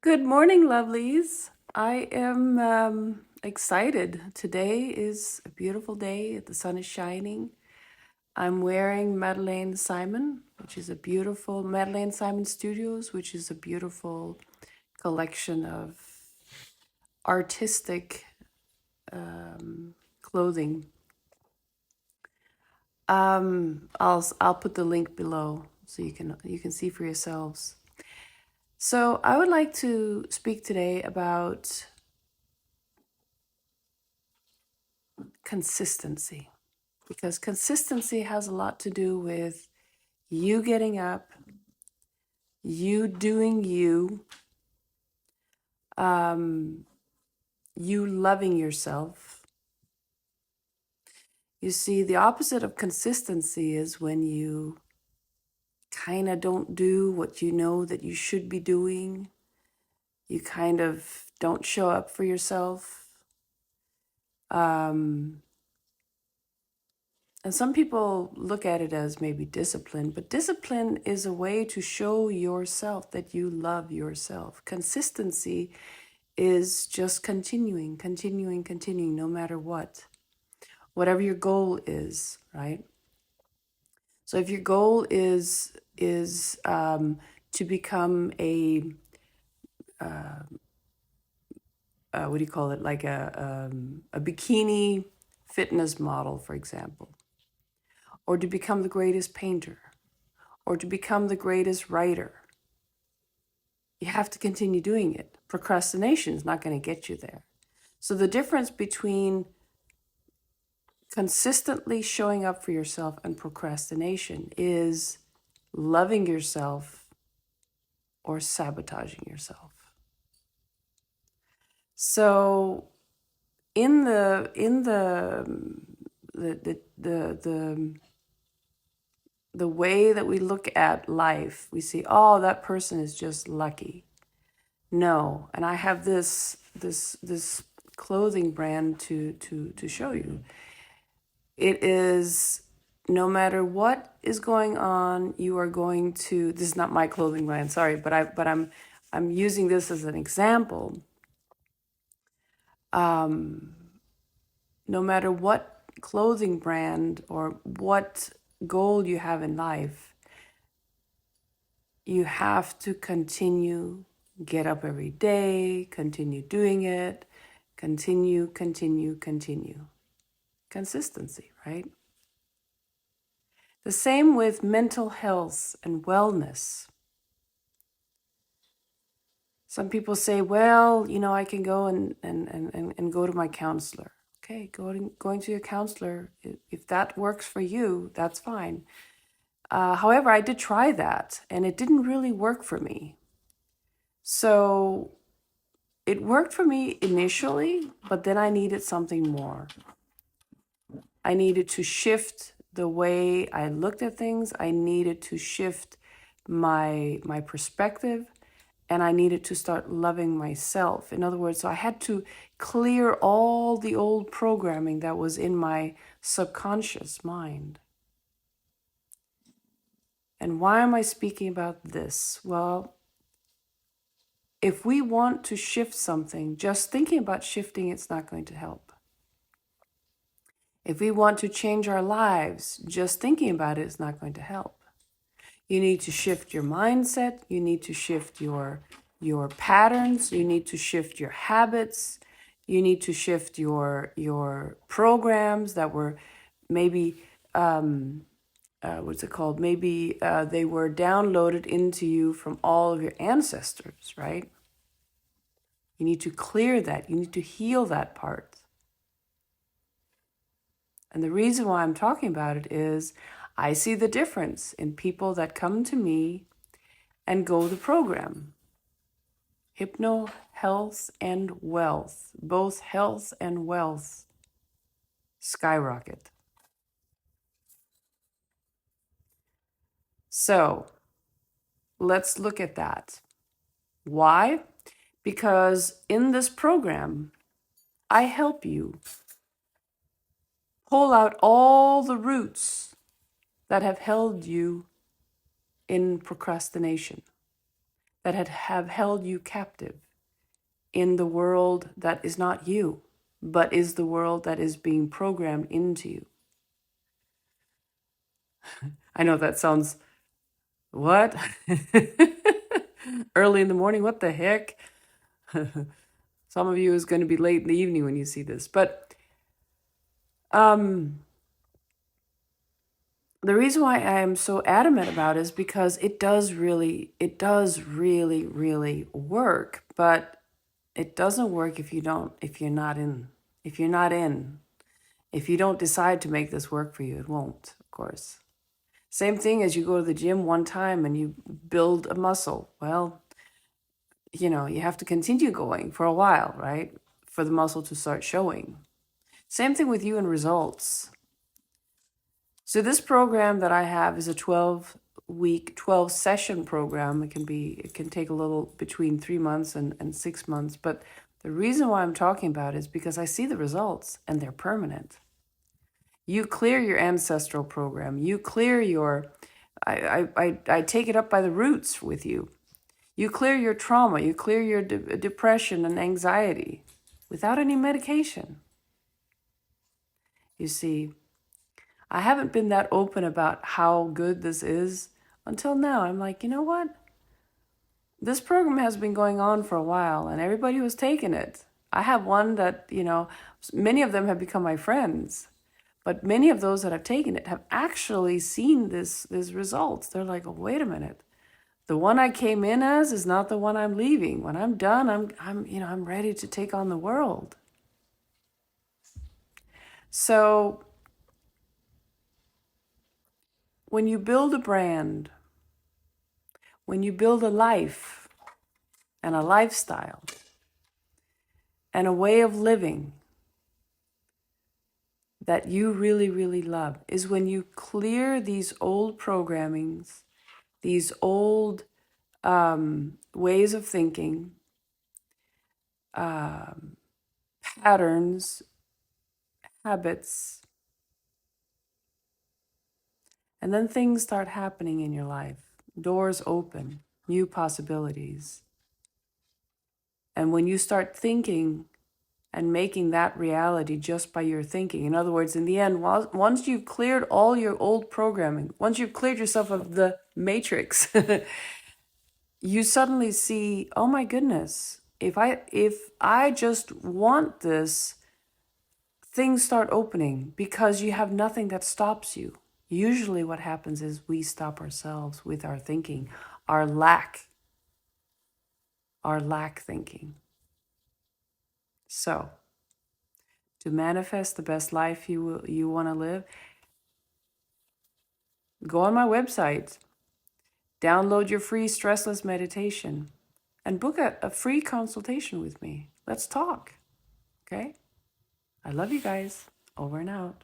Good morning, lovelies. I am excited. Today is a beautiful day. The sun is shining. I'm wearing Madeleine Simon, which is a beautiful Madeleine Simon Studios, which is a beautiful collection of artistic clothing. I'll put the link below so you can see for yourselves. So I would like to speak today about consistency, because consistency has a lot to do with you getting up, you doing you, you loving yourself. You see, the opposite of consistency is when you kind of don't do what you know that you should be doing. You kind of don't show up for yourself. And some people look at it as maybe discipline, but discipline is a way to show yourself that you love yourself. Consistency is just continuing, no matter what. Whatever your goal is, right? So if your goal is to become what do you call it, like a bikini fitness model, for example, or to become the greatest painter, or to become the greatest writer, you have to continue doing it. Procrastination is not going to get you there. So the difference between consistently showing up for yourself and procrastination is loving yourself or sabotaging yourself. So in the way that we look at life, we see, oh, that person is just lucky. No, and I have this clothing brand to show you. It is, no matter what is going on, you are going to, this is not my clothing brand, sorry, but I'm using this as an example. No matter what clothing brand or what goal you have in life, you have to continue, get up every day, continue doing it, continue. Consistency, right? The same with mental health and wellness. Some people say, well, I can go and go to my counselor. Okay, going to your counselor, if that works for you, that's fine. However, I did try that and it didn't really work for me. So it worked for me initially, but then I needed something more. I needed to shift the way I looked at things. I needed to shift my perspective, and I needed to start loving myself. In other words, so I had to clear all the old programming that was in my subconscious mind. And why am I speaking about this? Well, if we want to shift something, just thinking about shifting, it's not going to help. If we want to change our lives, just thinking about it is not going to help. You need to shift your mindset. You need to shift your patterns. You need to shift your habits. You need to shift your programs that were maybe what's it called? Maybe they were downloaded into you from all of your ancestors, right? You need to clear that. You need to heal that part. And the reason why I'm talking about it is I see the difference in people that come to me and go the program. Hypno, health, and wealth. Both health and wealth skyrocket. So let's look at that. Why? Because in this program, I help you pull out all the roots that have held you in procrastination. that have held you captive in the world that is not you, but is the world that is being programmed into you. I know that sounds, what? Early in the morning, what the heck? Some of you is going to be late in the evening when you see this. But the reason why I am so adamant about it is because it does really, really work. But it doesn't work if you're not in. If you don't decide to make this work for you, it won't, of course. Same thing as you go to the gym one time and you build a muscle. Well, you have to continue going for a while, right? For the muscle to start showing. Same thing with you and results. So this program that I have is a 12-week, 12-session program. It can take a little between 3 months and 6 months. But the reason why I'm talking about it is because I see the results and they're permanent. You clear your ancestral program. You clear I take it up by the roots with you. You clear your trauma. You clear your depression and anxiety without any medication. You see, I haven't been that open about how good this is until now. I'm like, you know what? This program has been going on for a while and everybody was taking it. I have one that, many of them have become my friends. But many of those that have taken it have actually seen these results. They're like, oh, wait a minute. The one I came in as is not the one I'm leaving. When I'm done, I'm ready to take on the world. So when you build a brand, when you build a life and a lifestyle and a way of living that you really, really love, is when you clear these old programmings, these old ways of thinking, patterns, habits, and then things start happening in your life. Doors open, new possibilities. And when you start thinking and making that reality just by your thinking, in other words, in the end, once you've cleared all your old programming, once you've cleared yourself of the matrix, you suddenly see, oh my goodness, if I just want this, things start opening because you have nothing that stops you. Usually what happens is we stop ourselves with our thinking, our lack thinking. So, to manifest the best life you want to live, go on my website, download your free stressless meditation, and book a free consultation with me. Let's talk, okay? I love you guys. Over and out.